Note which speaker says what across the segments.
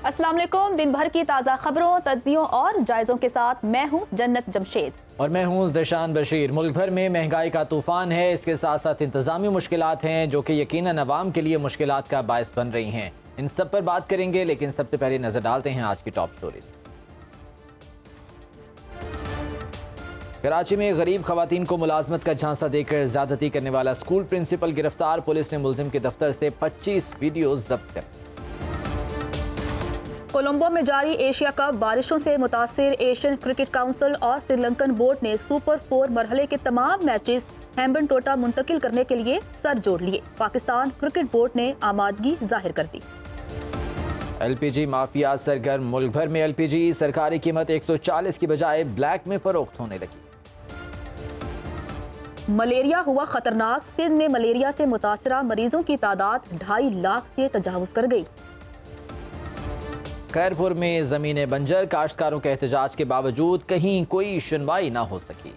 Speaker 1: अस्सलाम वालेकुम। दिन भर की ताज़ा खबरों, तज्जियों और जायज़ों के साथ मैं हूँ जन्नत जमशेद
Speaker 2: और मैं हूँ ज़ेशान बशीर। मुल्क भर में महंगाई का तूफान है, इसके साथ साथ इंतज़ामी मुश्किलात हैं जो कि यकीनन अवाम के लिए मुश्किलात का बायस बन रही हैं। इन सब पर बात करेंगे, लेकिन सबसे पहले नज़र डालते हैं आज की टॉप स्टोरीज। कराची में गरीब खवातीन को मुलाजमत का झांसा देकर ज्यादती करने वाला स्कूल प्रिंसिपल गिरफ्तार। पुलिस ने मुलजिम के दफ्तर से 25 वीडियो जब्त कर।
Speaker 1: कोलंबो में जारी एशिया कप बारिशों से मुतासिर एशियन क्रिकेट काउंसिल और श्रीलंकन बोर्ड ने सुपर 4 मरहले के तमाम मैचेस हैम्बनटोटा मुंतकिल करने के लिए सर जोड़ लिए। पाकिस्तान क्रिकेट बोर्ड ने आमादगी जाहिर कर दी।
Speaker 2: LPG mafia सरगर्म। मुल्क भर में एलपीजी सरकारी कीमत 140 की बजाय ब्लैक में फरोख्त होने लगी।
Speaker 1: मलेरिया हुआ खतरनाक। सिंध में मलेरिया से मुतासरा मरीजों की तादाद 2.5 लाख से तजावुज कर गई।
Speaker 2: खैरपुर में जमीनें बंजर, काश्तकारों के एहतजाज के बावजूद कहीं कोई सुनवाई ना हो सकी।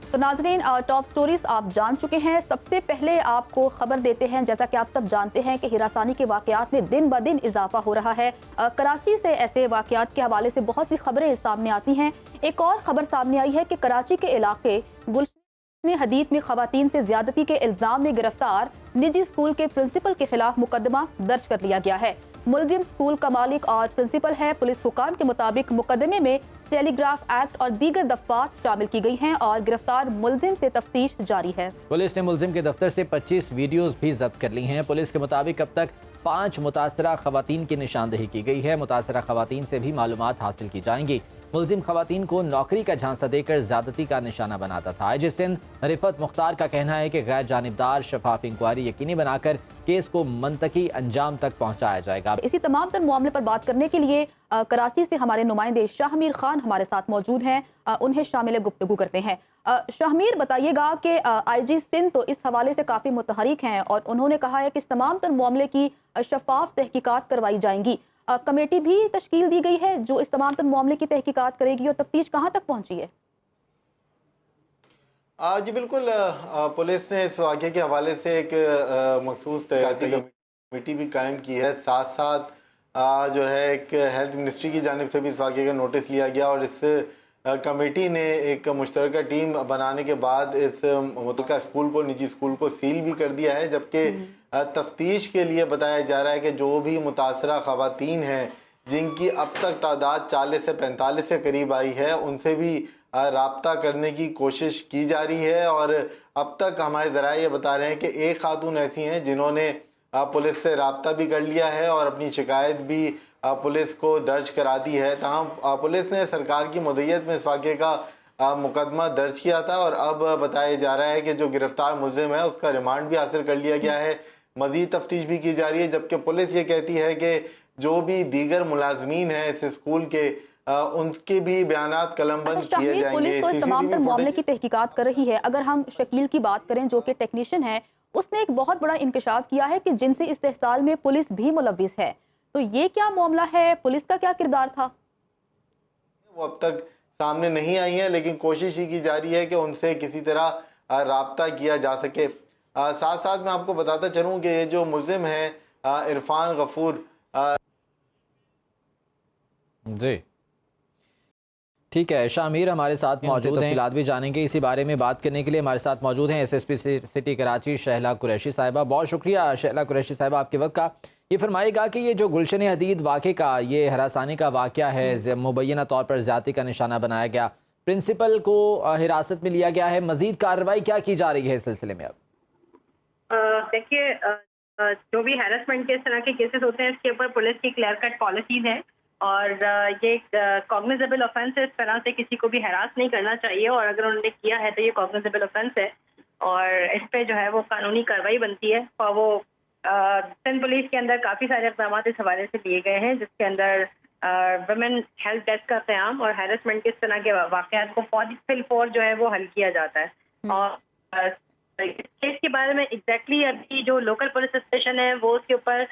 Speaker 1: तो नाजरीन, टॉप स्टोरीज आप जान चुके हैं। सबसे पहले आपको खबर देते हैं, जैसा कि आप सब जानते हैं कि हिरासानी के वाकयात में दिन ब दिन इजाफा हो रहा है। कराची से ऐसे वाकयात के हवाले से बहुत सी खबरें सामने आती हैं। एक और खबर सामने आई है कि कराची के इलाके गुलशन हदीद में खवातीन से ज्यादती के इल्जाम में गिरफ्तार निजी स्कूल के प्रिंसिपल के खिलाफ मुकदमा दर्ज कर लिया गया है। मुलजिम स्कूल का मालिक और प्रिंसिपल है। पुलिस हुकाम के मुताबिक मुकदमे में टेलीग्राफ एक्ट और दीगर दफात शामिल की गई हैं और गिरफ्तार मुलजिम से तफ्तीश जारी है।
Speaker 2: पुलिस ने मुलजिम के दफ्तर से 25 वीडियोस भी जब्त कर ली हैं। पुलिस के मुताबिक अब तक 5 मुतासरा खवातीन की निशानदेही की गई है। मुतासरा खवातीन से भी मालूमात हासिल की जाएंगी। मुलजिम खवातीन को नौकरी का झांसा देकर ज्यादती का निशाना बनाता था। आईजी सिंध रिफत मुख्तार का कहना है कि गैर जानिबदार शफाफ इंक्वायरी यकीनी बनाकर केस को मंतकी अंजाम तक पहुंचाया जाएगा।
Speaker 1: इसी तमाम तर मामले पर बात करने के लिए कराची से हमारे नुमाइंदे शाहमीर खान हमारे साथ मौजूद हैं। उन्हें शामिल गुफ्तगू करते हैं। शाहमीर, बताइएगा कि आईजी सिंध तो इस हवाले से काफ़ी मुतहरिक हैं और उन्होंने कहा है कि इस तमाम तर मामले की शफाफ तहकीकात करवाई जाएंगी। कमेटी भी तश्कील दी गई है जो इस तमाम तर मामले की तहकीकात करेगी और तफ्तीश कहाँ तक पहुंची है?
Speaker 3: जी बिल्कुल। पुलिस ने इस वाक़े के हवाले से एक मखसूस तहकीकाती कमेटी भी कायम की है। साथ साथ जो है एक हेल्थ मिनिस्ट्री की जानिब से भी इस वाक़े का नोटिस लिया गया और इस कमेटी ने एक मुश्तरका टीम बनाने के बाद इस मुतल्लिका स्कूल को, निजी स्कूल को सील भी कर दिया है। जबकि तफ्तीश के लिए बताया जा रहा है कि जो भी मुतासरा खवातीन हैं जिनकी अब तक तादाद 40 से 45 के करीब आई है, उनसे भी राब्ता करने की कोशिश की जा रही है। और अब तक हमारे ज़राए ये बता रहे हैं कि एक खातून ऐसी हैं जिन्होंने पुलिस से राब्ता भी कर लिया है और अपनी शिकायत भी पुलिस को दर्ज करा दी है। तमाम पुलिस ने सरकार की मुद्दत में इस वाक़े का मुकदमा दर्ज किया था और अब बताया जा रहा है कि जो गिरफ्तार मुलजिम है उसका रिमांड भी हासिल कर लिया गया है। मज़ीद तफ्तीश भी की जा रही है। जबकि पुलिस ये कहती है कि जो भी दीगर मुलाजमीन हैं इस स्कूल के, उनके भी बयानात कलमबंद किए जाएंगे।
Speaker 1: पुलिस तो इस तमाम तर मामले की तहकीकात कर रही है। अगर हम शकील की बात करें जो कि टेक्नीशियन है, उसने एक बहुत बड़ा इंकशाफ किया है कि जिनसी इस्तेहसाल में पुलिस भी मुलव्विस है। तो ये क्या मामला है? पुलिस का क्या किरदार था?
Speaker 3: वो अब तक सामने नहीं आई है, लेकिन कोशिश ही की जा रही है कि उनसे किसी तरह राब्ता किया जा सके। साथ साथ मैं आपको बताता चलूँ कि ये जो मुलजिम है इरफान गफूर।
Speaker 2: जी ठीक है, शामीर हमारे साथ मौजूद हैं। तफसीलात भी जानेंगे। इसी बारे में बात करने के लिए हमारे साथ मौजूद हैं एसएसपी सिटी कराची शहला कुरैशी साहिबा। बहुत शुक्रिया शहला कुरैशी साहिबा आपके वक्त का। ये फरमाएगा कि ये जो गुलशन हदीद वाक़े का, ये हरासानी का वाक़या है, मुबैना तौर पर ज़्यादती का निशाना बनाया गया, प्रिंसिपल को हिरासत में लिया गया है, मज़ीद कार्रवाई क्या की जा रही है इस सिलसिले में? अब
Speaker 4: देखिए, जो भी हैरेसमेंट के इस तरह के केसेस होते हैं, इसके ऊपर पुलिस की क्लियर कट पॉलिसीज है और ये एक कॉग्निजेबल ऑफेंस है। इस तरह से किसी को भी हरास नहीं करना चाहिए और अगर उन्होंने किया है तो ये कॉग्निजेबल ऑफेंस है और इस पे जो है वो कानूनी कार्रवाई बनती है। और वो सिंध पुलिस के अंदर काफ़ी सारे इक़दाम इस हवाले से लिए गए हैं, जिसके अंदर वुमेन हेल्प डेस्क का क़याम और हैरेसमेंट के इस तरह के वाक़यात को फिल जो है वो हल किया जाता है। और इस केस के बारे में एग्जैक्टली अभी जो लोकल पुलिस स्टेशन है वो उसके ऊपर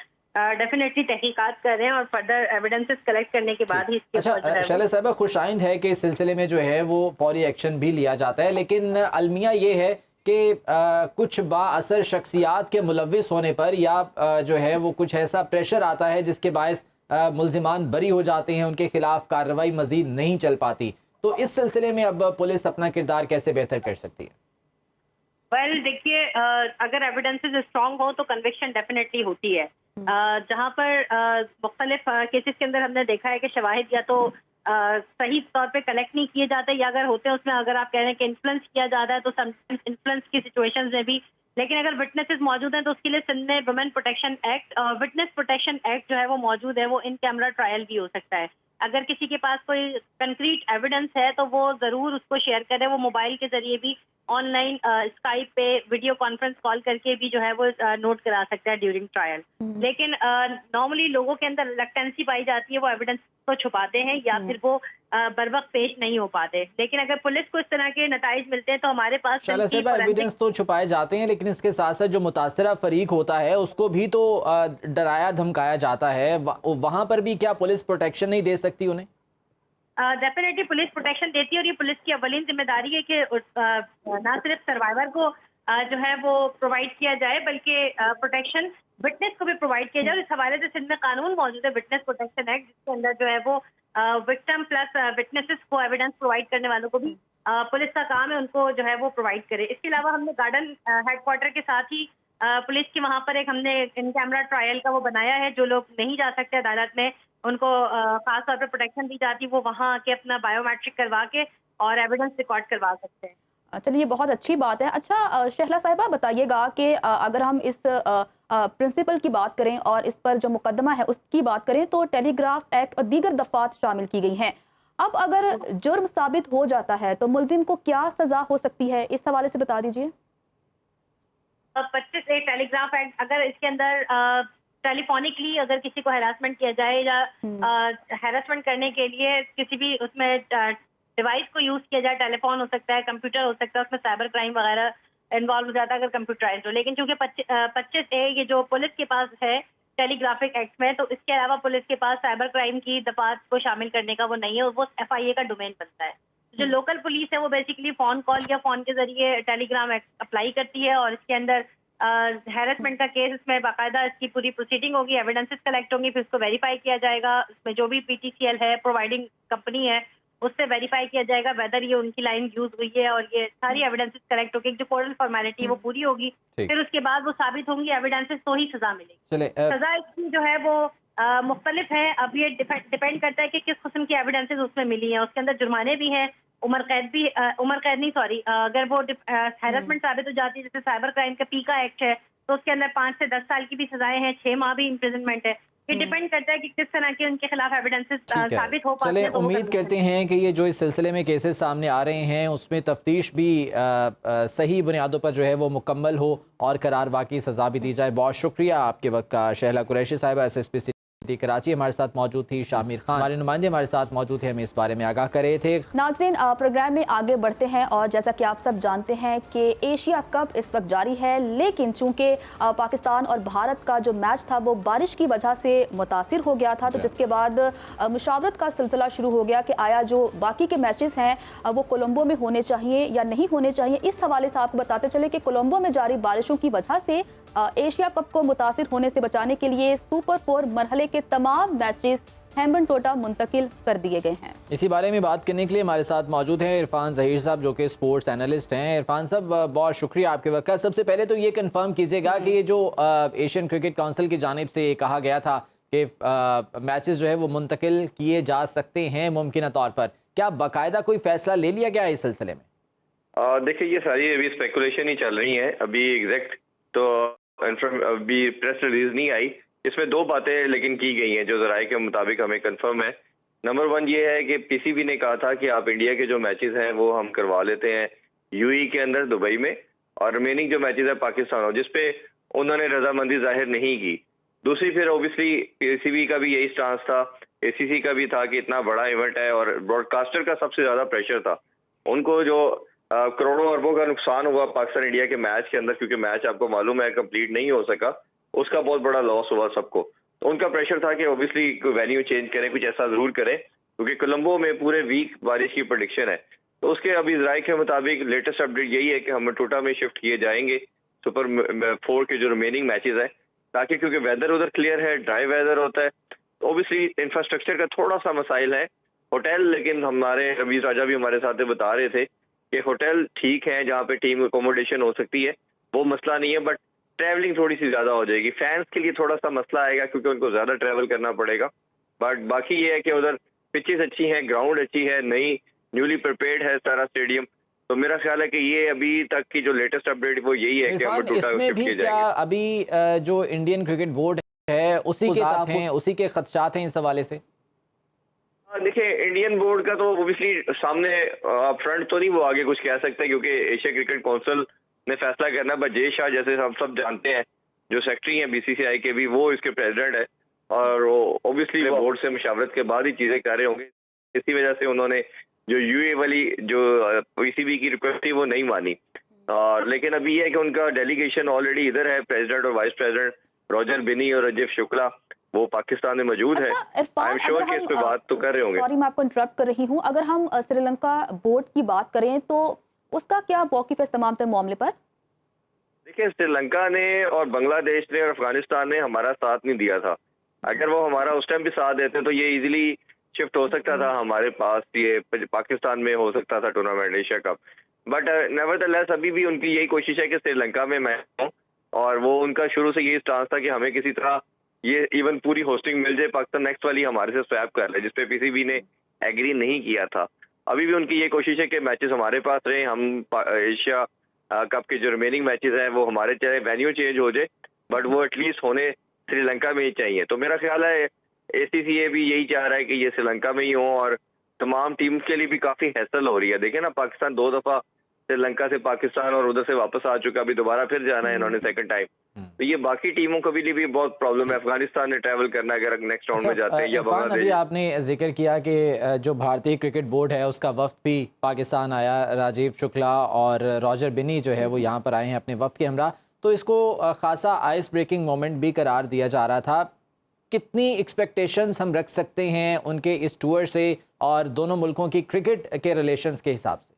Speaker 4: डेफिनेटली तहकीकात कर रहे हैं और फर्दर एविडेंसेस कलेक्ट करने के बाद ही इसके
Speaker 2: अच्छा शैला साहिबा, खुशाइंद है कि इस सिलसिले में जो है वो फौरी एक्शन भी लिया जाता है, लेकिन अलमिया ये है कि कुछ बाअसर शख्सियात के मुलव्विस होने पर या जो है वो कुछ ऐसा प्रेशर आता है जिसके बायस मुल्जिमान बरी हो जाते हैं, उनके खिलाफ कार्रवाई मजीद नहीं चल पाती, तो इस सिलसिले में अब पुलिस अपना किरदार कैसे बेहतर कर सकती है?
Speaker 4: देखिए, अगर एविडेंसेस स्ट्रांग हो तो कन्विक्शन डेफिनेटली होती है। जहाँ पर मुख्तलिफ केसेस के अंदर हमने देखा है कि शवाहिद या तो सही तौर पे कलेक्ट नहीं किए जाते, या अगर होते हैं उसमें अगर आप कह रहे हैं कि इन्फ्लुएंस किया जाता है तो समटाइम्स इन्फ्लुएंस की सिचुएशंस में भी, लेकिन अगर विटनेसेस मौजूद हैं तो उसके लिए सिंध में women protection act, witness protection act जो है वो मौजूद है, वो इन कैमरा ट्रायल भी हो सकता है। अगर किसी के पास कोई कंक्रीट एविडेंस है तो वो जरूर उसको शेयर करे, वो मोबाइल के जरिए भी, ऑनलाइन स्काइप पे वीडियो कॉन्फ्रेंस कॉल करके भी जो है वो नोट करा सकता है ड्यूरिंग ट्रायल। लेकिन नॉर्मली लोगों के अंदर रिलक्टेंसी पाई जाती है, वो एविडेंस को छुपाते हैं या फिर वो बर वक्त पेश नहीं हो पाते। लेकिन अगर पुलिस को इस तरह के नताइज मिलते हैं तो हमारे पास
Speaker 2: एविडेंस तो छुपाए जाते हैं, लेकिन इसके साथ साथ जो मुतासरा फरीक होता है उसको भी तो डराया धमकाया जाता है, वहां पर भी क्या पुलिस प्रोटेक्शन नहीं दे सकती उन्हें?
Speaker 4: डेफिनेटली पुलिस प्रोटेक्शन देती है, और ये पुलिस की अवलीन जिम्मेदारी है कि ना सिर्फ सर्वाइवर को जो है वो प्रोवाइड किया जाए, बल्कि प्रोटेक्शन विटनेस को भी प्रोवाइड किया जाए। इस हवाले से सिंध में कानून मौजूद है, विटनेस प्रोटेक्शन एक्ट, जिसके अंदर जो है वो विक्टिम प्लस विटनेसेस को एविडेंस प्रोवाइड करने वालों को भी पुलिस का काम है उनको जो है वो प्रोवाइड करे। इसके अलावा हमने गार्डन हेडक्वार्टर के साथ ही पुलिस की वहाँ पर एक हमने इन कैमरा ट्रायल का वो बनाया है। जो लोग नहीं जा सकते अदालत में, उनको खास तौर पर प्रोटेक्शन दी जाती है, वो वहाँ आके अपना बायोमेट्रिक करवा के और एविडेंस रिकॉर्ड करवा सकते हैं।
Speaker 1: चलिए, ये बहुत अच्छी बात है। अच्छा शहला साहिबा, बताइएगा कि अगर हम इस प्रिंसिपल की बात करें और इस पर जो मुकदमा है उसकी बात करें तो टेलीग्राफ एक्ट और दीगर दफात शामिल की गई हैं। अब अगर जुर्म साबित हो जाता है तो मुल्जिम को क्या सजा हो सकती है, इस हवाले से बता दीजिए।
Speaker 4: 25A टेलीग्राफ एक्ट, अगर इसके अंदर टेलीफोनिकली अगर किसी को हैरासमेंट किया जाए या हैरासमेंट करने के लिए किसी भी उसमें डिवाइस को यूज किया जाए, टेलीफोन हो सकता है, कंप्यूटर हो सकता है, उसमें साइबर क्राइम वगैरह इन्वॉल्व हो जाता है अगर कंप्यूटराइज्ड हो। लेकिन चूंकि 25A ये जो पुलिस के पास है टेलीग्राफिक एक्ट में, तो इसके अलावा पुलिस के पास साइबर क्राइम की दफात को शामिल करने का वो नहीं है, वो FIA का डोमेन बनता है। जो लोकल पुलिस है वो बेसिकली फोन कॉल या फोन के जरिए टेलीग्राम एक्ट अप्लाई करती है, और इसके अंदर हैरेसमेंट का केस, इसमें बाकायदा इसकी पूरी प्रोसीडिंग होगी, एविडेंसेस कलेक्ट होंगी, फिर इसको वेरीफाई किया जाएगा। इसमें जो भी PTCL है, प्रोवाइडिंग कंपनी है, उससे वेरीफाई किया जाएगा वेदर ये उनकी लाइन यूज हुई है, और ये सारी एविडेंसेस कलेक्ट होगी, जो कोर्टल फॉर्मेलिटी है वो पूरी होगी। फिर उसके बाद वो साबित होंगी एविडेंसेस, तो ही सजा मिलेगी। सजा इसकी जो है वो मुख्तलिफ है। अब ये डिपेंड करता है कि किस किस्म की एविडेंसेस उसमें मिली हैं। उसके अंदर जुर्माने भी हैं, उम्र कैद नहीं, सॉरी, अगर वो हैरेसमेंट साबित हो जाती है, जैसे साइबर क्राइम का पीका एक्ट है, तो उसके अंदर 5 से 10 साल की भी सजाएं हैं, 6 माह भी इम्प्रिजनमेंट है। ये डिपेंड करता है कि किस तरह के उनके खिलाफ एविडेंसेस साबित हो पाते हैं।
Speaker 2: चले, उम्मीद करते हैं कि ये जो इस सिलसिले में केसेस सामने आ रहे हैं उसमें तफ्तीश भी सही बुनियादों पर जो है वो मुकम्मल हो और करार वाकई सजा भी दी जाए। बहुत शुक्रिया आपके वक्त का। शहला कुरैशी साहिबा, SSP कराची हमारे साथ मौजूद थी। शामिर खान हमारे नुमाइंदे हमारे साथ मौजूद थे, हमें इस बारे में आगाह कर रहे थे।
Speaker 1: नाज़रीन, प्रोग्राम में आगे बढ़ते हैं, और जैसा कि आप सब जानते हैं कि एशिया कप इस वक्त जारी है, लेकिन चूंकि पाकिस्तान और भारत का जो मैच था वो बारिश की वजह से मुतासिर हो गया था, तो जिसके बाद मुशावरत का सिलसिला शुरू हो गया कि आया जो बाकी के मैचेस हैं वो कोलंबो में होने चाहिए या नहीं होने चाहिए। इस हवाले से आपको बताते चले कि कोलंबो में जारी बारिशों की वजह से एशिया कप को मुतासिर होने से बचाने के लिए सुपर 4 मरहले के तमाम मैचेस हैम्बन-टोटा मुंतकिल कर दिए गए हैं।
Speaker 2: इसी बारे में बात करने के लिए हमारे साथ मौजूद हैं इरफान ज़हीर साहब, जो कि स्पोर्ट्स एनालिस्ट हैं। इरफान साहब, बहुत शुक्रिया आपके वक्त का। सबसे पहले तो ये कंफर्म कीजिएगा कि ये जो एशियन क्रिकेट काउंसिल की जानिब से कहा गया था कि मैचेस जो है वो मुंतकिल किए जा सकते हैं मुमकिन तौर पर, क्या बाकायदा कोई फैसला ले लिया गया है इस सिलसिले में?
Speaker 5: देखिए, ये सारी अभी स्पेकुलेशन ही चल रही हैं। अभी एग्जैक्ट तो अभी प्रेस रिलीज नहीं आई। इसमें 2 बातें लेकिन की गई हैं जो जराये के मुताबिक हमें कंफर्म है। नंबर 1 ये है कि PCB ने कहा था कि आप इंडिया के जो मैचेस हैं वो हम करवा लेते हैं UAE के अंदर, दुबई में, और रिमेनिंग जो मैचेस है पाकिस्तान हो, जिसपे उन्होंने रजामंदी जाहिर नहीं की। दूसरी, फिर ओबियसली PCB का भी यही स्टांस था, ACC का भी था कि इतना बड़ा इवेंट है और ब्रॉडकास्टर का सबसे ज्यादा प्रेशर था। उनको जो करोड़ों अरबों का नुकसान हुआ पाकिस्तान इंडिया के मैच के अंदर, क्योंकि मैच आपको मालूम है कंप्लीट नहीं हो सका, उसका बहुत बड़ा लॉस हुआ सबको। तो उनका प्रेशर था कि ऑब्वियसली वेन्यू चेंज करें, कुछ ऐसा जरूर करें, क्योंकि कोलंबो में पूरे वीक बारिश की प्रेडिक्शन है। तो उसके अभी ज़राए के मुताबिक लेटेस्ट अपडेट यही है कि हम टोटा में शिफ्ट किए जाएंगे सुपर 4 के जो रिमेनिंग मैचेस हैं, ताकि क्योंकि वेदर उधर क्लियर है, ड्राई वेदर होता है, ओबियसली इंफ्रास्ट्रक्चर का थोड़ा सा मसाइल है। होटल, लेकिन हमारे रवीज राजा भी हमारे साथ बता रहे थे कि होटल ठीक है जहाँ पे टीम अकोमोडेशन हो सकती है, वो मसला नहीं है, बट ट्रैवलिंग थोड़ी सी ज़्यादा हो जाएगी। फैंस के लिए थोड़ा सा मसला आएगा क्योंकि उनको ज़्यादा ट्रैवल करना पड़ेगा, बट बाकी ये है कि उधर पिचेस अच्छी हैं, ग्राउंड अच्छी है, नई न्यूली प्रिपेयर्ड है सारा स्टेडियम। तो मेरा ख्याल है कि ये अभी तक की जो लेटेस्ट अपडेट वो यही है कि हम टोटा
Speaker 2: इसमें
Speaker 5: शिफ्ट
Speaker 2: भी
Speaker 5: किए
Speaker 2: क्या
Speaker 5: जाएंगे।
Speaker 2: अभी जो इंडियन क्रिकेट बोर्ड है उसी के साथ हैं, उसी के खदशात हैं इस हवाले से?
Speaker 5: देखिए, इंडियन बोर्ड का तो ओबियसली सामने फ्रंट तो नहीं वो आगे कुछ कह सकते क्योंकि एशिया क्रिकेट काउंसिल ने फैसला करना है, बट जय शाह जैसे हम सब जानते हैं जो सेक्रेटरी हैं बीसीसीआई के भी, वो इसके प्रेसिडेंट है और ओबियसली बोर्ड से मुशावरत के बाद ही चीजें कर रहे होंगे। इसी वजह से उन्होंने जो यूए वाली जो पीसीबी की रिक्वेस्ट थी वो नहीं मानी। लेकिन अभी ये है कि उनका डेलीगेशन ऑलरेडी इधर है, प्रेसिडेंट और वाइस प्रेसिडेंट रॉजर बिनी और राजीव शुक्ला वो पाकिस्तान में मौजूद है। आई एम श्योर कि इस पे बात तो कर रहे होंगे।
Speaker 1: सॉरी, मैं आपको इंटरप्ट कर रही हूँ। अगर हम श्रीलंका बोर्ड की बात करें तो उसका क्या मौक़िफ़ है इस तमाम तर मामले पर?
Speaker 5: देखिए, श्रीलंका ने और बांग्लादेश ने और अफगानिस्तान ने हमारा साथ नहीं दिया था। अगर वो हमारा उस टाइम भी साथ देते तो ये इजीली शिफ्ट हो सकता था हमारे पास, ये पाकिस्तान में हो सकता था tournament Asia cup. But nevertheless अभी भी उनकी यही कोशिश है कि श्रीलंका में मैं हूँ, और वो उनका शुरू से यही स्टांस था कि हमें किसी तरह ये इवन पूरी होस्टिंग मिल जाए, पाकिस्तान नेक्स्ट वाली हमारे से स्वैप कर ले, जिसपे पीसीबी ने एग्री नहीं किया था। अभी भी उनकी ये कोशिश है कि मैचेस हमारे पास रहे, हम एशिया कप के जो रिमेनिंग मैचेस हैं वो हमारे, चाहे वेन्यू चेंज हो जाए बट वो एटलीस्ट होने श्रीलंका में ही चाहिए। तो मेरा ख्याल है एसीसीए भी यही चाह रहा है कि ये श्रीलंका में ही हो, और तमाम टीम के लिए भी काफी हैसल हो रही है। देखिए ना, पाकिस्तान 2 दफा श्रीलंका से पाकिस्तान और उधर से वापस आ चुका, अभी दोबारा फिर जाना है इन्होंने सेकंड टाइम। तो ये बाकी टीमों को भी लिए भी बहुत प्रॉब्लम है। अफगानिस्तान ने ट्रैवल करना अगर नेक्स्ट राउंड में जाते हैं या
Speaker 2: इरफान, अभी
Speaker 5: बांग्लादेश।
Speaker 2: आपने जिक्र किया कि जो भारतीय क्रिकेट बोर्ड है उसका वफ्द भी पाकिस्तान आया, राजीव शुक्ला और रॉजर बिनी जो है वो यहाँ पर आए हैं अपने वफ्द के हमरा, तो इसको खासा आइस ब्रेकिंग मोमेंट भी करार दिया जा रहा था। कितनी एक्सपेक्टेशंस हम रख सकते हैं उनके इस टूर से और दोनों मुल्कों की क्रिकेट के रिलेशंस के हिसाब से?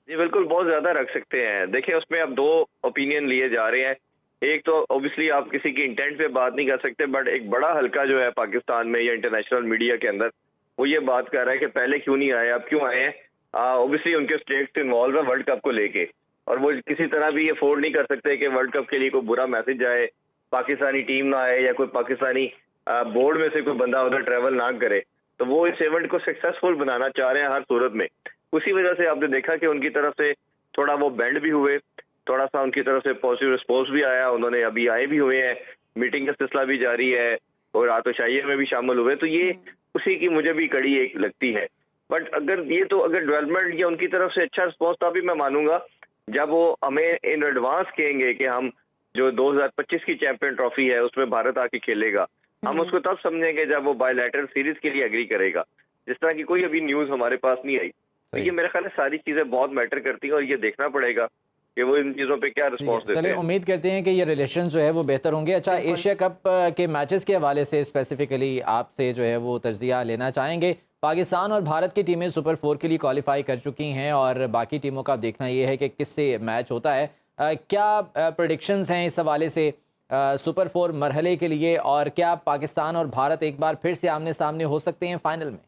Speaker 5: जी बिल्कुल, बहुत ज्यादा रख सकते हैं। देखिए, उसमें अब 2 ओपिनियन लिए जा रहे हैं। एक तो ऑब्वियसली आप किसी की इंटेंट पे बात नहीं कर सकते, बट एक बड़ा हल्का जो है पाकिस्तान में या इंटरनेशनल मीडिया के अंदर वो ये बात कर रहा है कि पहले क्यों नहीं आए, अब क्यों आए हैं। ऑब्वियसली उनके स्टेट्स इन्वॉल्व है वर्ल्ड कप को लेके, और वो किसी तरह भी अफोर्ड नहीं कर सकते कि वर्ल्ड कप के लिए कोई बुरा मैसेज आए, पाकिस्तानी टीम ना आए या कोई पाकिस्तानी बोर्ड में से कोई बंदा उधर ट्रैवल ना करे। तो वो इस इवेंट को सक्सेसफुल बनाना चाह रहे हैं हर सूरत में। उसी वजह से आपने देखा कि उनकी तरफ से थोड़ा वो बेंड भी हुए, थोड़ा सा उनकी तरफ से पॉजिटिव रिस्पॉन्स भी आया, उन्होंने अभी आए भी हुए हैं, मीटिंग का सिलसिला भी जारी है और आतशाही में भी शामिल हुए। तो ये उसी की मुझे भी कड़ी एक लगती है। बट अगर डेवलपमेंट या उनकी तरफ से अच्छा रिस्पॉन्स था भी मैं मानूंगा जब वो हमें इन एडवांस कहेंगे कि हम जो 2025 की चैंपियन ट्रॉफी है उसमें भारत आके खेलेगा, हम उसको तब समझेंगे जब वो बायलैटरल सीरीज के लिए एग्री करेगा, जिस तरह की कोई अभी न्यूज हमारे पास नहीं आई। तो ये मेरे ख्याल है सारी चीजें बहुत मैटर करती हैं और ये देखना पड़ेगा कि वो इन चीज़ों पे क्या रिस्पॉन्स देते
Speaker 2: चलिए,
Speaker 5: हैं।
Speaker 2: उम्मीद करते हैं कि ये रिलेशन जो है वो बेहतर होंगे। अच्छा, एशिया कप के मैचेस के हवाले से स्पेसिफिकली आपसे जो है वो तज्जिया लेना चाहेंगे। पाकिस्तान और भारत की टीमें सुपर 4 के लिए क्वालिफाई कर चुकी हैं और बाकी टीमों का देखना ये है कि किससे मैच होता है। क्या प्रेडिक्शंस हैं इस हवाले से सुपर 4 मरहले के लिए, और क्या पाकिस्तान और भारत एक बार फिर से आमने सामने हो सकते हैं फाइनल में?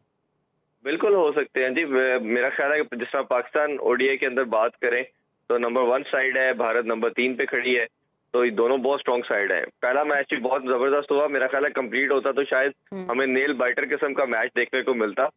Speaker 5: बिल्कुल हो सकते हैं जी। मेरा ख्याल है कि जिस तरह पाकिस्तान ओडीआई के अंदर बात करें तो नंबर 1 साइड है, भारत नंबर 3 पे खड़ी है, तो ये दोनों बहुत स्ट्रॉन्ग साइड है। पहला मैच भी बहुत जबरदस्त हुआ, मेरा ख्याल है कंप्लीट होता तो शायद हमें नेल बाइटर किस्म का मैच देखने को मिलता,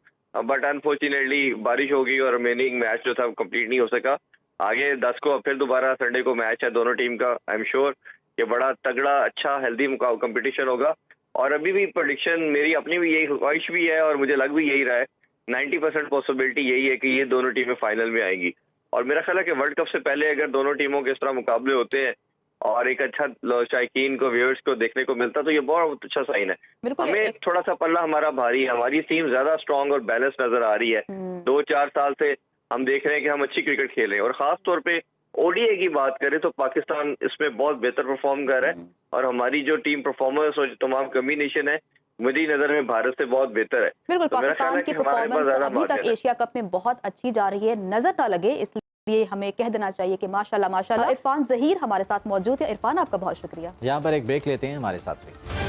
Speaker 5: बट अनफॉर्चुनेटली बारिश हो गई और रिमेनिंग मैच जो था वो कंप्लीट नहीं हो सका। आगे 10 को फिर दोबारा संडे को मैच है दोनों टीम का। आई एम श्योर कि बड़ा तगड़ा अच्छा हेल्दी कंपटीशन होगा। और अभी भी प्रेडिक्शन मेरी अपनी भी यही ख्वाहिश भी है और मुझे लग भी यही रहा है, 90% पॉसिबिलिटी यही है कि ये दोनों टीमें फाइनल में आएंगी। और मेरा ख्याल है कि वर्ल्ड कप से पहले अगर दोनों टीमों के इस तरह मुकाबले होते हैं और एक अच्छा शायकीन को, व्यूअर्स को देखने को मिलता, तो ये बहुत अच्छा साइन है। हमें थोड़ा सा पल्ला हमारा भारी है, हमारी टीम ज्यादा स्ट्रांग और बैलेंस नजर आ रही है। 2-4 साल से हम देख रहे हैं कि हम अच्छी क्रिकेट खेल रहे हैं, और खास तौर पे ओडीआई की बात करें तो पाकिस्तान इसमें बहुत बेहतर परफॉर्म कर रहा है, और हमारी जो टीम परफॉर्मेंस और जो तमाम कम्बिनेशन है मेरी नज़र में भारत से बहुत बेहतर है।
Speaker 1: बिल्कुल,
Speaker 5: तो मेरा ख्याल
Speaker 1: पाकिस्तान
Speaker 5: है
Speaker 1: की
Speaker 5: कि हमारे पास
Speaker 1: परफॉर्मेंस
Speaker 5: ज़्यादा
Speaker 1: अभी तक
Speaker 5: मार्जिन है।
Speaker 1: एशिया कप में बहुत अच्छी जा रही है, नजर ना लगे इसलिए हमें कह देना चाहिए कि माशाल्लाह माशाल्लाह। इरफान ज़हीर हमारे साथ मौजूद है। इरफान, आपका बहुत शुक्रिया।
Speaker 2: यहाँ पर एक ब्रेक लेते हैं, हमारे साथ रहिए।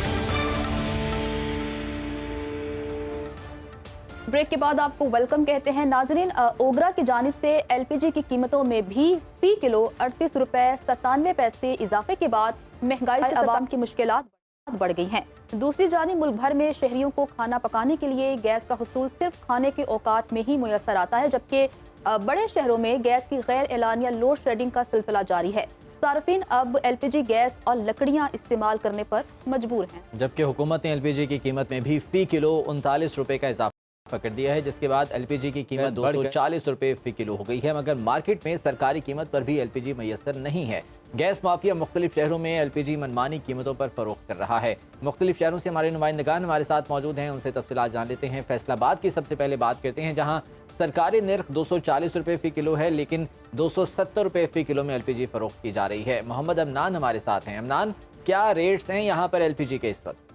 Speaker 1: ब्रेक के बाद आपको वेलकम कहते हैं। नाजरीन, ओगरा की जानिब से एलपीजी की कीमतों में भी फी किलो 38 रुपए 97 पैसे इजाफे के बाद महंगाई से अवाम की मुश्किलात बढ़ गई हैं। दूसरी जानिब मुल्क भर में शहरियों को खाना पकाने के लिए गैस का हुसूल सिर्फ खाने के औकात में ही मुयसर आता है, जबकि बड़े शहरों में गैस की गैर एलानिया लोड शेडिंग का सिलसिला जारी है। सार्फिन अब एलपीजी गैस और लकड़ियां इस्तेमाल करने पर मजबूर हैं।
Speaker 2: जबकि हुकूमत ने एलपीजी की कीमत में भी फी किलो 39 रुपए का इजाफा कर दिया है, जिसके बाद एलपीजी की कीमत 240 रुपए फी किलो हो गई है। मगर मार्केट में सरकारी कीमत पर भी एलपीजी मैसर नहीं है। गैस माफिया मुख्तलिफ शहरों में एलपीजी मनमानी कीमतों पर फरोख्त कर रहा है। मुख्तलिफ शहरों से हमारे नुमाइंदगान हमारे साथ मौजूद हैं, उनसे तफसीलात जान लेते हैं। फैसलाबाद की सबसे पहले बात करते हैं, जहाँ सरकारी निर्ख 240 रुपए फी किलो है, लेकिन 270 रुपए फी किलो में एलपीजी फरोख्त की जा रही है। मोहम्मद अमनान हमारे साथ हैं। अमनान, क्या रेट्स हैं यहाँ पर एलपीजी के इस वक्त?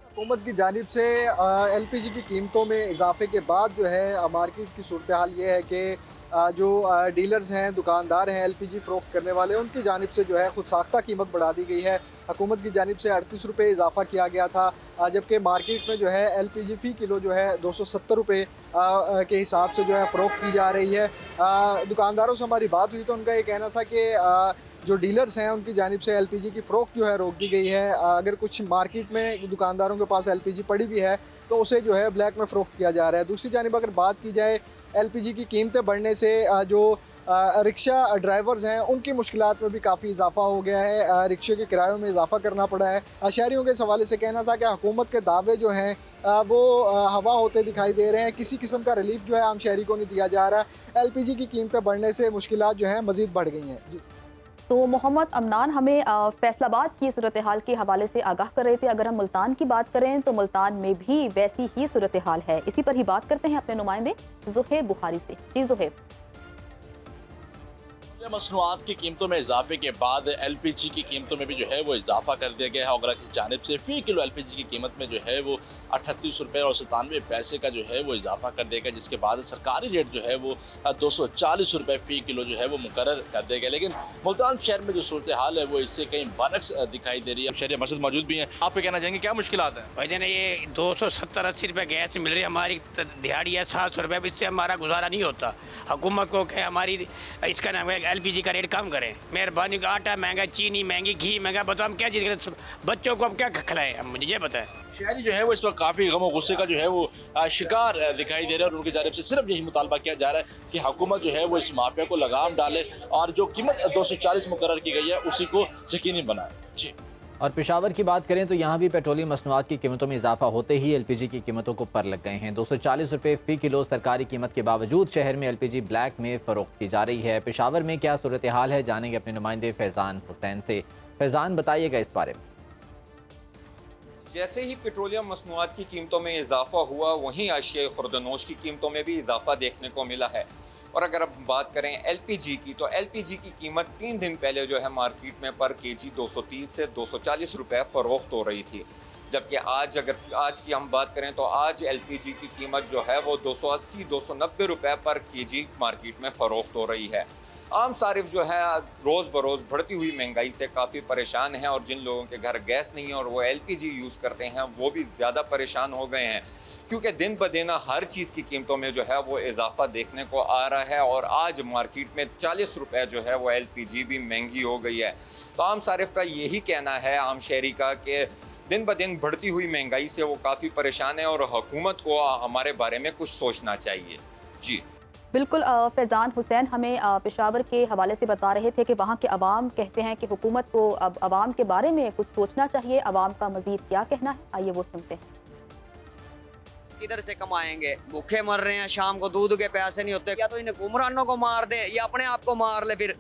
Speaker 6: हुकूमत की जानिब से एलपीजी की कीमतों में इजाफे के बाद जो है मार्केट की सूरत हाल ये है कि जो डीलर्स हैं, दुकानदार हैं, एलपीजी फ़रोख्त करने वाले, उनकी जानिब से जो है खुद साख्ता कीमत बढ़ा दी गई है। हुकूमत की जानिब से 38 रुपये इजाफा किया गया था, जबकि मार्केट में जो है एलपीजी फ़ी किलो जो है 270 रुपये के हिसाब से जो है फ़रोख्त की जा रही है। दुकानदारों से हमारी बात हुई तो उनका ये कहना था कि जो डीलर्स हैं उनकी जानिब से एलपीजी की फ़रोख्त जो है रोक दी गई है। अगर कुछ मार्केट में दुकानदारों के पास एलपीजी पड़ी भी है तो उसे जो है ब्लैक में फ़रोख्त किया जा रहा है। दूसरी जानिब अगर बात की जाए एलपीजी की कीमतें बढ़ने से जो रिक्शा ड्राइवर्स हैं उनकी मुश्किलात में भी काफ़ी इजाफा हो गया है। रिक्शे के किरायों में इजाफा करना पड़ा है। शहरियों के इस हवाले से कहना था कि हुकूमत के दावे जो हैं वो हवा होते दिखाई दे रहे हैं। किसी किस्म का रिलीफ जो है आम शहरी को नहीं दिया जा रहा। एलपीजी की कीमतें बढ़ने से मुश्किलात जो हैं मज़ीद बढ़ गई हैं। जी,
Speaker 1: तो मोहम्मद अमनान हमें फैसलाबाद की सूरत हाल के हवाले से आगाह कर रहे थे। अगर हम मुल्तान की बात करें तो मुल्तान में भी वैसी ही सूरत हाल है। इसी पर ही बात करते हैं अपने नुमाइंदे ज़ुहैब बुखारी से। जी ज़ुहैब।
Speaker 7: मसनूआत की कीमतों में इजाफे के बाद एलपीजी की कीमतों में भी जो है वो इजाफा कर दिया गया है। ओगरा की जानिब से फ़ी किलो एलपीजी की कीमत में जो है वो 38 रुपये और 97 पैसे का जो है वो इजाफा कर दिया गया, जिसके बाद सरकारी रेट जो है वो 240 रुपये फ़ी किलो जो है वो मुकर्रर कर दिया गया। लेकिन मुल्तान शहर में जो सूरत हाल है वो इससे कहीं बरक्स दिखाई दे रही है। शहरी मस्जिद मौजूद भी हैं, आप कहना चाहेंगे क्या मुश्किलात हैं?
Speaker 8: भाई जान, ये 270-80 रुपये गैस मिल रही है, हमारी दिहाड़ी है 700 रुपये, इससे हमारा गुजारा नहीं होता। हुकूमत को क्या हमारी इसका नाम है एलपीजी का रेट कम करें, मेहरबानी। का आटा महंगा, चीनी महंगी, घी महंगा, बताओ हम क्या चीज़ करें? बच्चों को अब क्या खिलाएं? हम मुझे ये बताएं।
Speaker 7: शहरी जो है वो इस वक्त काफ़ी गम और गुस्से का जो है वो शिकार दिखाई दे रहा है और उनकी जानिब से सिर्फ यही मुतालबा किया जा रहा है कि हुकूमत जो है वो इस माफिया को लगाम डाले और जो कीमत 240 मुकर्रर की गई है उसी को यकीनी बनाए। जी।
Speaker 2: और पेशावर की बात करें तो यहाँ भी पेट्रोलियम मसनूआत की कीमतों में इजाफा होते ही एलपीजी की कीमतों को पर लग गए हैं। 240 रुपये फ़ी किलो सरकारी कीमत के बावजूद शहर में एलपीजी ब्लैक में फ़रोख्त की जा रही है। पेशावर में क्या सूरत हाल है, जानेंगे अपने नुमाइंदे फैज़ान हुसैन से। फैज़ान, बताइएगा इस बारे में।
Speaker 9: जैसे ही पेट्रोलियम मसनूआत की कीमतों में इजाफा हुआ, वहीं अशिया खुर्दनोश की कीमतों में भी इजाफा देखने को मिला है। और अगर अब बात करें एलपीजी की, तो एलपीजी की कीमत 3 दिन पहले जो है मार्केट में पर केजी 230 से 240 रुपए फरोख्त हो रही थी, जबकि आज की हम बात करें तो आज एलपीजी की कीमत जो है वो 280-290 रुपए पर केजी मार्केट में फरोख्त हो रही है। आम सारिफ जो है रोज़ बरोज़ बढ़ती हुई महंगाई से काफ़ी परेशान हैं और जिन लोगों के घर गैस नहीं है और वो एलपीजी यूज़ करते हैं वो भी ज़्यादा परेशान हो गए हैं, क्योंकि दिन ब दिन हर चीज़ की कीमतों में जो है वो इजाफा देखने को आ रहा है। और आज मार्केट में 40 रुपये जो है वो एलपीजी भी महंगी हो गई है। तो आम सारिफ का यही कहना है, आम शहरी का, कि दिन ब दिन बढ़ती हुई महंगाई से वो काफ़ी परेशान है और हुकूमत को हमारे बारे में कुछ सोचना चाहिए। जी
Speaker 1: बिल्कुल, फैज़ान हुसैन हमें पेशावर के हवाले से बता रहे थे कि वहाँ के अवाम कहते हैं कि हुकूमत को अब अवाम के बारे में कुछ सोचना चाहिए। अवाम का मज़ीद क्या कहना है, आइए वो सुनते हैं।
Speaker 10: किधर से कमाएंगे? भूखे मर रहे हैं, शाम को दूध के पैसे नहीं होते। या तो इन हुक्मरानों को मार दे या अपने आप को मार ले। फिर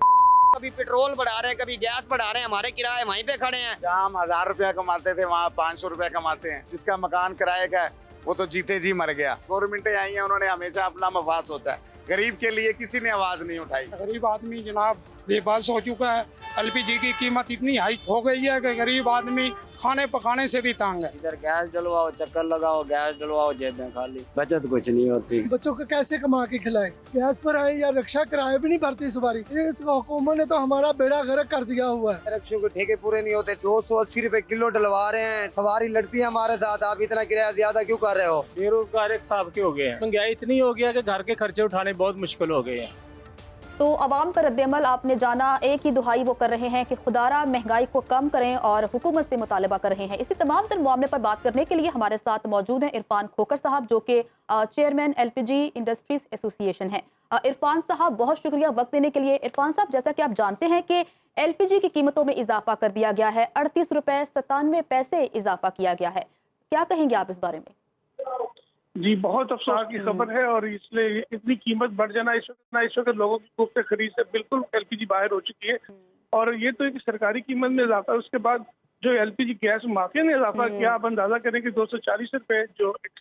Speaker 10: कभी पेट्रोल बढ़ा रहे हैं, कभी गैस बढ़ा रहे हैं, हमारे किराए वहीं पे खड़े हैं।
Speaker 11: जहाँ हम 1000 रुपया कमाते थे वहाँ 500 रुपया कमाते हैं। जिसका मकान किराए का है वो तो जीते जी मर गया। गवर्नमेंटें आई हैं, उन्होंने हमेशा अपना मफाद सोचा है, गरीब के लिए किसी ने आवाज नहीं उठाई।
Speaker 12: गरीब आदमी जनाब बेबस हो चुका है। एलपीजी की कीमत इतनी हाई हो गई है कि गरीब आदमी खाने पकाने से भी तंग है।
Speaker 10: इधर गैस डलवाओ, चक्कर लगाओ, गैस डलवाओ, जेब में खाली, बचत कुछ नहीं होती।
Speaker 13: बच्चों को कैसे कमा के खिलाए, गैस पर आए या रक्षा किराए भी नहीं भरती सवारी। इस हुकूमत ने तो हमारा बेड़ा गर्क कर दिया हुआ है।
Speaker 10: रक्षों के ठेके पूरे नहीं होते, 280 रुपए किलो डलवा रहे हैं, सवारी लड़ती है हमारे साथ। आप इतना किराया ज्यादा क्यों कर रहे हो?
Speaker 14: बेरोजगार एक साहब के हो गए हैं, महंगाई इतनी हो गया कि घर के खर्चे उठाने बहुत मुश्किल हो गए हैं।
Speaker 1: तो अवाम का रद्दमल आपने जाना, एक ही दुहाई वो कर रहे हैं कि खुदारा महंगाई को कम करें और हुकूमत से मुतालबा कर रहे हैं। इसी तमाम तर मामले पर बात करने के लिए हमारे साथ मौजूद हैं इरफान खोकर साहब, जो कि चेयरमैन एलपीजी इंडस्ट्रीज एसोसिएशन है। इरफान साहब, बहुत शुक्रिया वक्त देने के लिए। इरफान साहब, जैसा कि आप जानते हैं कि एलपीजी की कीमतों में इजाफा कर दिया गया है, 38 रुपए 97 पैसे इजाफा किया गया है, क्या कहेंगे आप इस बारे में?
Speaker 15: जी, बहुत अफसोस की खबर है और इसलिए इतनी कीमत बढ़ जाना इस वक्त लोगों की गुफ्त खरीद से बिल्कुल एलपीजी बाहर हो चुकी है। और ये तो एक सरकारी कीमत में इजाफा है, उसके बाद जो एलपीजी गैस माफिया ने इजाफा किया, आप अंदाजा करें कि 240 रुपए जो एक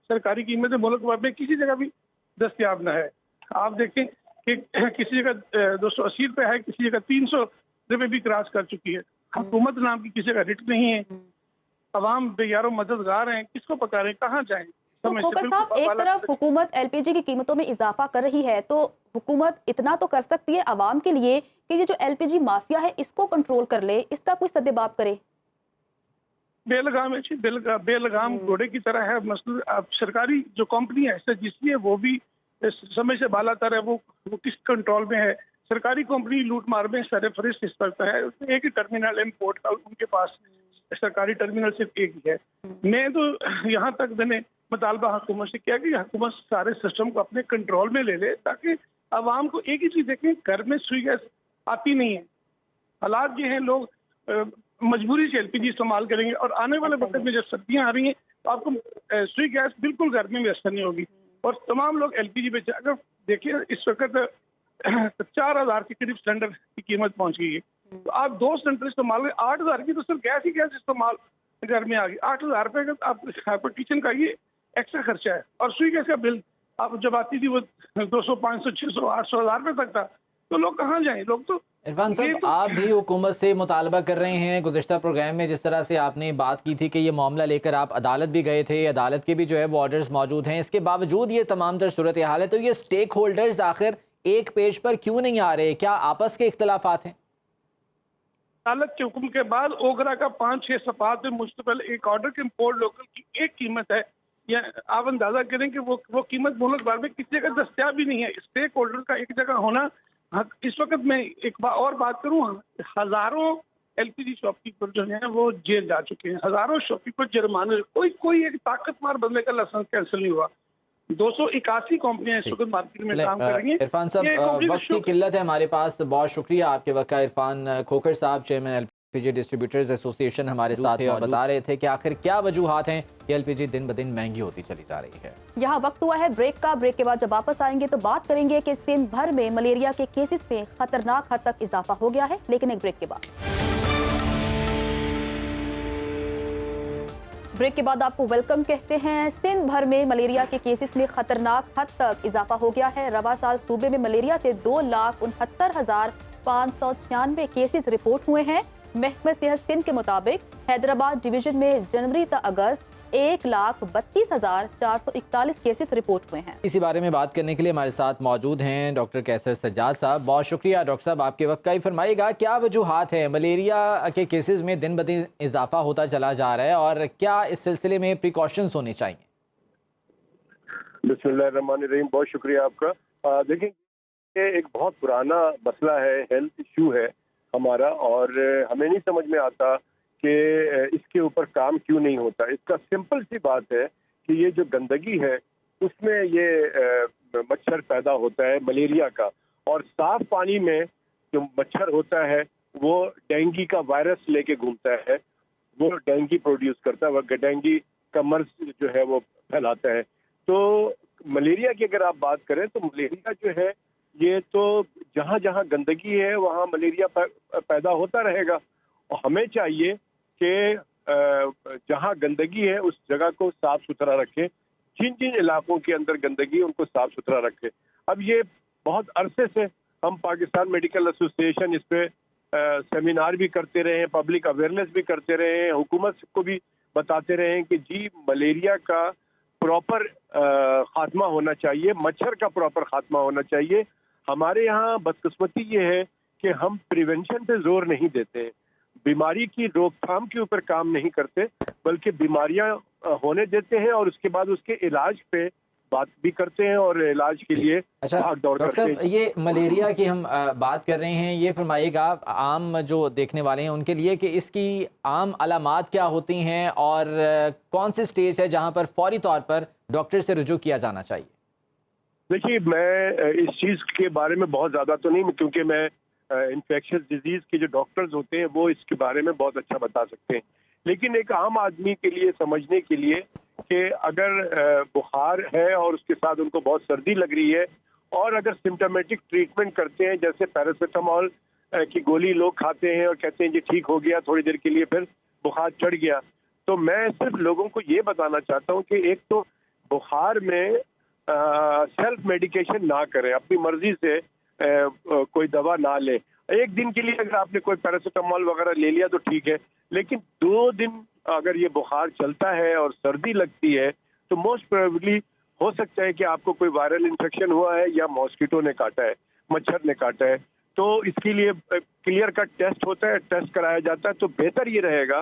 Speaker 15: सरकारी कीमत है मुल्क भर में किसी जगह भी दस्तियाब न है। आप देखें कि किसी जगह 280 रुपए है, किसी जगह 300 रुपए भी क्रॉस कर चुकी है। हुकूमत नाम की किसी जगह रिट नहीं है, अवाम बेयारो मददगार हैं, किसको पकारें, कहाँ जाएं?
Speaker 1: तो खोकर साहब, एक तरफ हुकूमत एलपीजी की कीमतों में इजाफा कर रही है, तो हुकूमत इतना तो कर सकती है आवाम के लिए कि ये जो एलपीजी माफिया है इसको कंट्रोल कर ले, इसका कोई सद्देबाब करे।
Speaker 15: बेलगाम है, बेलगाम घोड़े की तरह है मसला। अब सरकारी जो कंपनी है एसएचजीसी है, वो भी समय से बालातर है, वो किस कंट्रोल में है? सरकारी कंपनी लूट मार में सरफरिस्त इस पर है। एक ही टर्मिनल इम्पोर्ट का उनके पास सरकारी टर्मिनल सिर्फ एक ही है। मैं तो यहाँ तक मैंने मुतालबा हुकूमत से किया कि हुकूमत सारे सिस्टम को अपने कंट्रोल में ले ले, ताकि आवाम को एक ही चीज देखें, घर में सुई गैस आती नहीं है। हालात ये हैं, लोग मजबूरी से एलपीजी इस्तेमाल करेंगे और आने वाले वक्त में जब सर्दियाँ आ रही हैं तो आपको सुई गैस बिल्कुल घर में मैसर नहीं होगी और तमाम लोग एलपीजी पे। अगर देखिए इस वक्त 4000 के करीब सिलेंडर की कीमत पहुंच गई है, तो आप 2 सिलेंडर इस्तेमाल 8000 की तो सिर्फ गैस ही गैस इस्तेमाल घर में आ गई। 8000 रुपये का आपको किचन का ये एक्स्ट्रा खर्चा है। और सुई गैस का बिल आप जब आती थी वो 200, 500, 600, 800 हज़ार रुपये तक था, तो लोग कहाँ जाएं? लोग तो
Speaker 2: इरफान साहब, आप भी हुकूमत से मुतालबा कर रहे हैं। गुज़िश्ता प्रोग्राम में जिस तरह से आपने बात की थी कि ये मामला लेकर आप अदालत भी गए थे, अदालत के भी जो है वो ऑर्डर्स मौजूद हैं, इसके बावजूद ये तमाम तर सूरत हाल है, तो ये स्टेक होल्डर्स आखिर एक पेज पर क्यों नहीं आ रहे? क्या आपस के इख्तलाफात हैं?
Speaker 15: अदालत के हुक्म के बाद ओगरा का 5-6 सफात में मुश्तमिल एक ऑर्डर के इम्पोर्ट लोकल की एक कीमत है, या आप अंदाजा करें कि वो कीमत मुल्क भर में किसी जगह दस्तियाब भी नहीं है। स्टेक होल्डर का एक जगह होना, इस वक्त मैं एक और बात करूँ, हजारों एलपीजी शॉपकीपर जो है वो जेल जा चुके हैं, हजारों शॉपकीपर जुर्माने, कोई एक ताकतवर बंदे का लाइसेंस कैंसिल नहीं हुआ। 281 कंपनियां इस वक्त मार्केट में काम कर रही हैं।
Speaker 2: इरफान साहब, वक्त की किल्लत है हमारे पास, बहुत शुक्रिया आपके वक्त का। इरफान खोकर साहब, चेयरमैन एलपीजी डिस्ट्रीब्यूटर्स एसोसिएशन हमारे साथ और बता रहे थे कि आखिर क्या वजूहात हैं कि एलपीजी दिन ब दिन महंगी होती चली जा रही है।
Speaker 1: यहाँ वक्त हुआ है ब्रेक का। ब्रेक के बाद जब वापस आएंगे तो बात करेंगे कि सिंध भर में मलेरिया के केसेस में खतरनाक हद तक इजाफा हो गया है, लेकिन एक ब्रेक के बाद। ब्रेक के बाद आपको वेलकम कहते हैं। सिंध भर में मलेरिया के केसेस में खतरनाक हद तक इजाफा हो गया है। रवा साल सूबे में मलेरिया से 2,69,596 केसेस रिपोर्ट हुए हैं। महकमा सेहत सिंध के मुताबिक हैदराबाद डिवीजन में जनवरी तक अगस्त 1,32,441 केसेस रिपोर्ट हुए हैं।
Speaker 2: इसी बारे में बात करने के लिए हमारे साथ मौजूद हैं डॉक्टर कैसर सज्जाद साहब। बहुत शुक्रिया डॉक्टर साहब आपके वक्त का। ही फरमाइएगा, क्या वजूहात है मलेरिया के केसेस में दिन ब दिन इजाफा होता चला जा रहा है और क्या इस सिलसिले में प्रिकॉशंस होने चाहिए?
Speaker 16: बिस्मिल्लाहिर्रहमानिर्रहीम, बहुत शुक्रिया आपका। देखिए, ये एक बहुत पुराना मसला है, हेल्थ इशू है हमारा, और हमें नहीं समझ में आता कि इसके ऊपर काम क्यों नहीं होता। इसका सिंपल सी बात है कि ये जो गंदगी है उसमें ये मच्छर पैदा होता है मलेरिया का, और साफ पानी में जो मच्छर होता है वो डेंगू का वायरस लेके घूमता है, वो डेंगू प्रोड्यूस करता है, वो डेंगू का मर्ज जो है वो फैलाता है। तो मलेरिया की अगर आप बात करें तो मलेरिया जो है ये तो जहाँ जहाँ गंदगी है वहाँ मलेरिया पैदा होता रहेगा, और हमें चाहिए कि जहाँ गंदगी है उस जगह को साफ सुथरा रखें, जिन जिन इलाकों के अंदर गंदगी है उनको साफ सुथरा रखें। अब ये बहुत अरसे से हम पाकिस्तान मेडिकल एसोसिएशन इस पे सेमिनार भी करते रहे हैं, पब्लिक अवेयरनेस भी करते रहे हैं, हुकूमत को भी बताते रहे हैं कि जी मलेरिया का प्रॉपर खात्मा होना चाहिए, मच्छर का प्रॉपर खात्मा होना चाहिए। हमारे यहाँ बदकिस्मती ये है कि हम प्रिवेंशन पे जोर नहीं देते, बीमारी की रोकथाम के ऊपर काम नहीं करते, बल्कि बीमारियां होने देते हैं और उसके बाद उसके इलाज पे बात भी करते हैं और इलाज के लिए
Speaker 2: अच्छा
Speaker 16: भाग दौड़
Speaker 2: डॉक्टर
Speaker 16: करते
Speaker 2: साहब,
Speaker 16: हैं।
Speaker 2: ये मलेरिया की हम बात कर रहे हैं, ये फरमाइएगा आम जो देखने वाले हैं उनके लिए कि इसकी आम अलामात क्या होती हैं और कौन सी स्टेज है जहां पर फौरी तौर पर डॉक्टर से रुजू किया जाना चाहिए?
Speaker 16: देखिए, मैं इस चीज़ के बारे में बहुत ज़्यादा तो नहीं, क्योंकि मैं इन्फेक्शियस डिजीज़ के जो डॉक्टर्स होते हैं वो इसके बारे में बहुत अच्छा बता सकते हैं, लेकिन एक आम आदमी के लिए समझने के लिए कि अगर बुखार है और उसके साथ उनको बहुत सर्दी लग रही है और अगर सिम्टोमेटिक ट्रीटमेंट करते हैं, जैसे पैरासीटामोल की गोली लोग खाते हैं और कहते हैं जी ठीक हो गया, थोड़ी देर के लिए फिर बुखार चढ़ गया, तो मैं सिर्फ लोगों को ये बताना चाहता हूँ कि एक तो बुखार में सेल्फ मेडिकेशन ना करें, अपनी मर्जी से कोई दवा ना लें। एक दिन के लिए अगर आपने कोई पैरासीटामोल वगैरह ले लिया तो ठीक है, लेकिन 2 दिन अगर ये बुखार चलता है और सर्दी लगती है तो मोस्ट प्रोबेबली हो सकता है कि आपको कोई वायरल इन्फेक्शन हुआ है या मॉस्किटो ने काटा है, मच्छर ने काटा है। तो इसके लिए क्लियर कट टेस्ट होता है, टेस्ट कराया जाता है। तो बेहतर ये रहेगा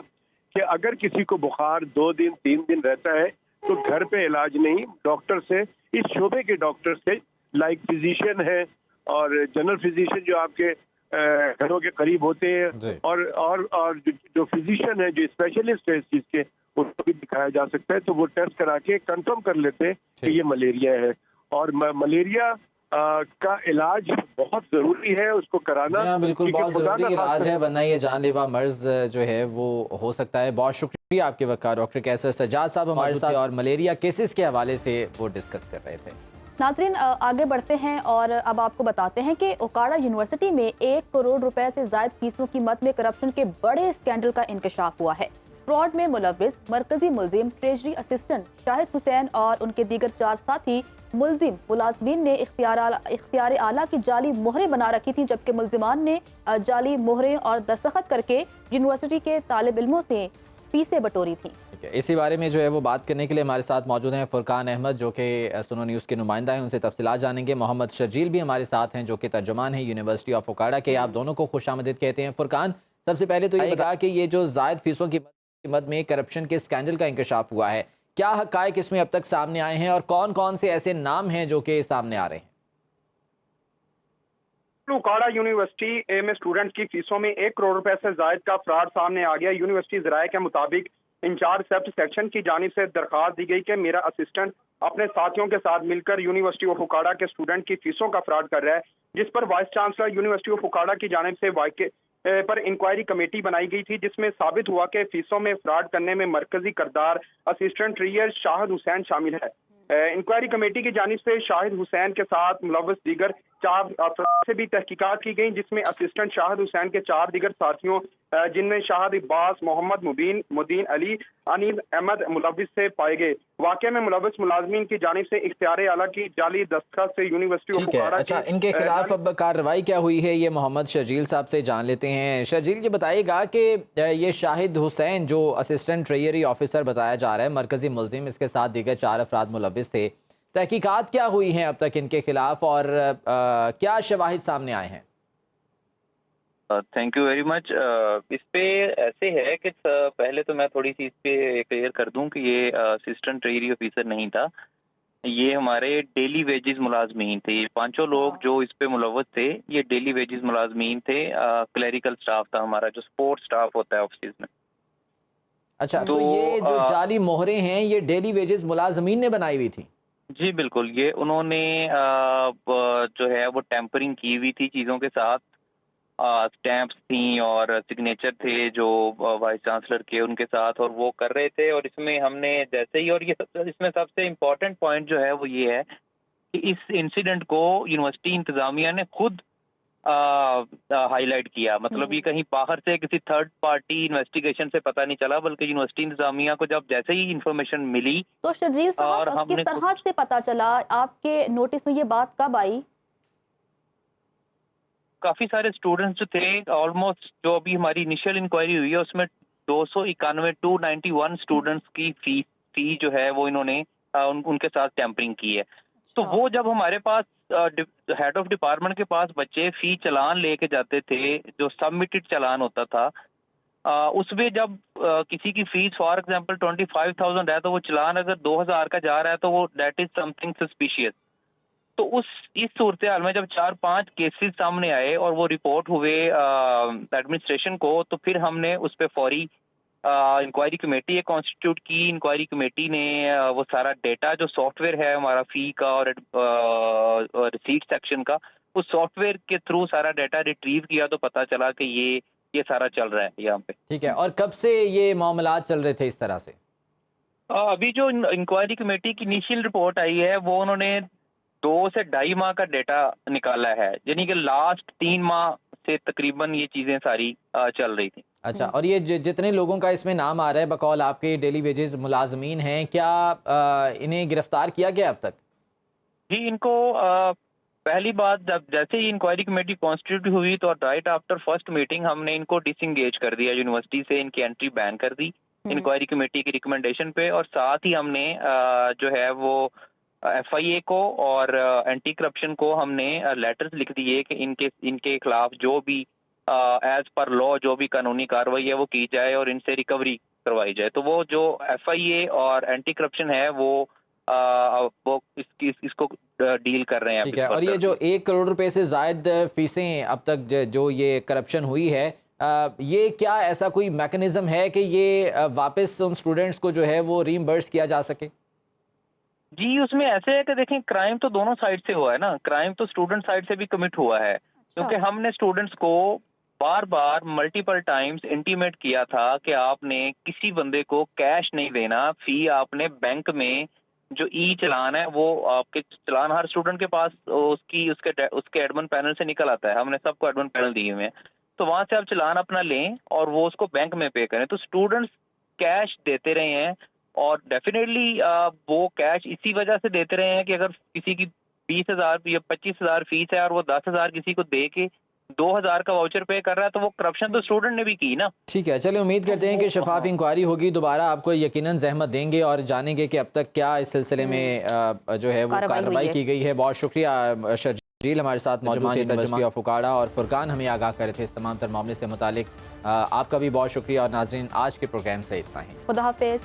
Speaker 16: कि अगर किसी को बुखार 2 दिन 3 दिन रहता है तो घर पे इलाज नहीं, डॉक्टर से, इस शोबे के डॉक्टर से, लाइक फिजिशियन है और जनरल फिजिशियन जो आपके घरों के करीब होते हैं, और जो फिजिशियन है जो स्पेशलिस्ट है इस चीज के, उनको भी दिखाया जा सकता है। तो वो टेस्ट करा के कंफर्म कर लेते हैं कि ये मलेरिया है। और मलेरिया का इलाज बहुत जरूरी है, उसको कराना।
Speaker 2: हाँ, बिल्कुल बहुत जरूरी इलाज है, वरना ये जानलेवा मर्ज जो है वो हो सकता है। बहुत शुक्रिया आपके वक्त डॉक्टर कैसर सज्जाद साहब हमारे साथ और मलेरिया केसेस के हवाले से वो डिस्कस कर रहे थे।
Speaker 1: नाज़रीन, आगे बढ़ते हैं और अब आपको बताते हैं कि ओकाड़ा यूनिवर्सिटी में 1 करोड़ रुपए से ज़ायद फीसों की मद में करप्शन के बड़े स्कैंडल का इंकशाफ हुआ है। फ्रॉड में मुलव्विस मरकजी मुल्जिम ट्रेजरी असिस्टेंट शाहिद हुसैन और उनके दीगर 4 साथी मुलाजमीन ने इख्तियार आला की जाली मोहरें बना रखी थी, जबकि मुल्जिमान ने जाली मोहरें और दस्तखत करके यूनिवर्सिटी के तालिब इल्मों से फीसें बटोरी थी।
Speaker 2: इसी बारे में जो है वो बात करने के लिए हमारे साथ मौजूद हैं फुरकान अहमद, जो कि सुनो न्यूज़ के नुमाइंदा हैं, उनसे तफसीलात जानेंगे। मोहम्मद शर्जील भी हमारे साथ हैं, जो कि तर्जुमान है यूनिवर्सिटी ऑफ ओकाड़ा के। आप दोनों को खुशामदीद कहते हैं। फुरकान, सबसे पहले तो ये कहा कि ये जो ज़ायद फीसों की मद में करप्शन के स्कैंडल का इंकशाफ हुआ है, क्या हक़ाइक़ इसमें अब तक सामने आए हैं और कौन कौन से ऐसे नाम हैं जो कि सामने आ रहे हैं?
Speaker 17: ओकाड़ा यूनिवर्सिटी में स्टूडेंट्स की फीसों में 1 करोड़ रुपए से जायद का फ्रॉड सामने आ गया। यूनिवर्सिटी ज़राए के मुताबिक इंचार्ज सेफ्ट सेक्शन की जानिब से दरख्वास्त दी गई कि मेरा असिस्टेंट अपने साथियों के साथ मिलकर यूनिवर्सिटी ऑफ ओकाड़ा के स्टूडेंट की फीसों का फ्रॉड कर रहा है, जिस पर vice chancellor university of Okara की जानिब से वाक़े पर इंक्वायरी कमेटी बनाई गई थी, जिसमें साबित हुआ कि फीसों में फ्रॉड करने में मरकजी करदार असिस्टेंट ट्रेजर शाहिद हुसैन शामिल है। इंक्वायरी कमेटी की जानिब से शाहिद हुसैन के साथ मुलव्वस दीगर 4 अफराद से भी तहकीकात की गई, जिसमें असिस्टेंट शाहिद हुसैन के 4 दीगर साथियों जिनमें शाहिद अब्बास, मोहम्मद मुदीन अली, अनीस अहमद मुलव्विस से पाए गए। वाक़े में मुलव्विस मुलाजमीन की जानिब से इख्तियार आला की जाली दस्तखत से यूनिवर्सिटी ऑफ ओकाड़ा
Speaker 2: अच्छा, इनके खिलाफ अब कार्रवाई क्या हुई है, ये मोहम्मद शर्जील साहब से जान लेते हैं। शर्जील, ये बताइएगा कि ये शाहिद हुसैन जो असिस्टेंट ट्रेजरी ऑफिसर बताया जा रहा है, मरकजी मुल्जिम, इसके साथ दीगर 4 अफराद मुलव्विस थे, तहकीकात क्या हुई हैं अब तक इनके खिलाफ और क्या शवाहिद सामने आए हैं?
Speaker 18: Thank you very much. इस पे ऐसे है कि पहले तो मैं थोड़ी सी इस पे क्लियर कर दूं कि ये असिस्टेंट ट्रेजरी ऑफिसर नहीं था, ये हमारे डेली वेजेस मुलाजमीन थे। ये 5 लोग जो इस पे मुलव्वस थे, ये डेली वेजेस मुलाजमीन थे। क्लरिकल स्टाफ था हमारा, जो सपोर्ट स्टाफ होता है ऑफिस में।
Speaker 2: अच्छा, तो ये जो जाली मोहरें हैं ये डेली वेजेस मुलाजमीन ने बनाई हुई थी?
Speaker 18: जी बिल्कुल, ये उन्होंने जो है वो टेम्परिंग की हुई थी चीज़ों के साथ, स्टैंप्स थी और सिग्नेचर थे जो वाइस चांसलर के उनके साथ, और वो कर रहे थे। और इसमें हमने जैसे ही, और ये इसमें सबसे इम्पोर्टेंट पॉइंट जो है वो ये है कि इस इंसिडेंट को यूनिवर्सिटी इंतजामिया ने खुद हाईलाइट किया। मतलब ये कहीं बाहर से किसी थर्ड पार्टी इन्वेस्टिगेशन से पता नहीं चला, बल्कि यूनिवर्सिटी इंतजामिया को जब जैसे ही इंफॉर्मेशन मिली।
Speaker 1: तो शर्जील साहब, किस तरह से पता चला, आपके नोटिस में ये बात कब आई?
Speaker 18: काफ़ी सारे स्टूडेंट्स जो थे, ऑलमोस्ट जो अभी हमारी इनिशियल इंक्वायरी हुई है उसमें 291 स्टूडेंट्स की फी जो है वो इन्होंने उनके साथ टैंपरिंग की है। तो वो जब हमारे पास हेड ऑफ डिपार्टमेंट के पास बच्चे फी चालान लेके जाते थे, जो सबमिटेड चालान होता था, उसमें जब किसी की फीस फॉर एग्जांपल 25,000 है तो वो चालान अगर 2,000 का जा रहा है तो वो दैट इज समथिंग सस्पिशियस। तो इस सूरत हाल में जब 4-5 केसेस सामने आए और वो रिपोर्ट हुए एडमिनिस्ट्रेशन को, तो फिर हमने उस पर फौरी इंक्वायरी कमेटी कॉन्स्टिट्यूट की। इंक्वायरी कमेटी ने वो सारा डेटा जो सॉफ्टवेयर है हमारा फी का और रिसीट सेक्शन का, उस सॉफ्टवेयर के थ्रू सारा डेटा रिट्रीव किया तो पता चला कि ये सारा चल रहा है यहाँ पे।
Speaker 2: ठीक है, और कब से ये मामलात चल रहे थे इस तरह से?
Speaker 18: अभी जो इंक्वायरी कमेटी की इनिशियल रिपोर्ट आई है वो उन्होंने 2 से 2.5 माह का डेटा निकाला है, यानी कि लास्ट 3 माह से तकरीबन ये चीज़ें सारी चल रही थी।
Speaker 2: अच्छा, और ये जितने लोगों का इसमें नाम आ रहा है बकौल आपके डेली वेजेस मुलाजमीन हैं, क्या इन्हें गिरफ्तार किया गया अब तक?
Speaker 18: जी, इनको पहली बात जब जैसे ही इंक्वायरी कमेटी कॉन्स्टिट्यूट हुई तो राइट आफ्टर फर्स्ट मीटिंग हमने इनको डिसंगेज कर दिया यूनिवर्सिटी से, इनकी एंट्री बैन कर दी इंक्वायरी कमेटी की रिकमेंडेशन पे। और साथ ही हमने जो है वो FIA को और एंटी करप्शन को हमने लेटर्स लिख दिए कि इनके खिलाफ जो भी एज पर लॉ जो भी कानूनी कार्रवाई है वो की जाए और इनसे रिकवरी करवाई जाए। तो वो जो FIA और एंटी करप्शन है वो इसको डील कर रहे हैं।
Speaker 2: ठीक है, और ये जो 1 करोड़ रुपए से जायद फीसें अब तक जो ये करप्शन हुई है, ये क्या ऐसा कोई मैकेनिज्म है कि ये वापस उन स्टूडेंट्स को जो है वो रीइंबर्स किया जा सके?
Speaker 18: जी, उसमें ऐसे है कि देखें, क्राइम तो दोनों साइड से हुआ है ना, क्राइम तो स्टूडेंट साइड से भी कमिट हुआ है, क्योंकि हमने स्टूडेंट्स को बार बार मल्टीपल टाइम्स इंटीमेट किया था कि आपने किसी बंदे को कैश नहीं देना, फी आपने बैंक में जो चालान है वो आपके चालान हर स्टूडेंट के पास उसके एडमिन पैनल से निकल आता है, हमने सबको एडमिन पैनल दिए हुए हैं, तो वहां से आप चालान अपना लें और वो उसको बैंक में पे करें। तो स्टूडेंट्स कैश देते रहे हैं और डेफिनेटली वो कैश इसी वजह से देते रहे हैं कि अगर किसी की 20,000 या 25,000 फीस है और वो 10,000 किसी को दे के 2,000 का वाउचर पे कर रहा है तो वो करप्शन तो स्टूडेंट ने भी की ना।
Speaker 2: ठीक है, चलिए उम्मीद करते हैं कि शफाफ इंक्वायरी होगी, दोबारा आपको यकीनन जहमत देंगे और जानेंगे कि अब तक क्या इस सिलसिले में जो है वो कार्रवाई की गई है। बहुत शुक्रिया शर्जील हमारे साथ मौजूद थे, यूनिवर्सिटी ऑफ उकाड़ा, और फुरकान हमें आगाह कर रहे थे इस तमाम तर मामले से मुतालिक। आपका भी बहुत शुक्रिया और नाजरीन, आज के प्रोग्राम से इतना ही।
Speaker 1: खुदा हाफिज़।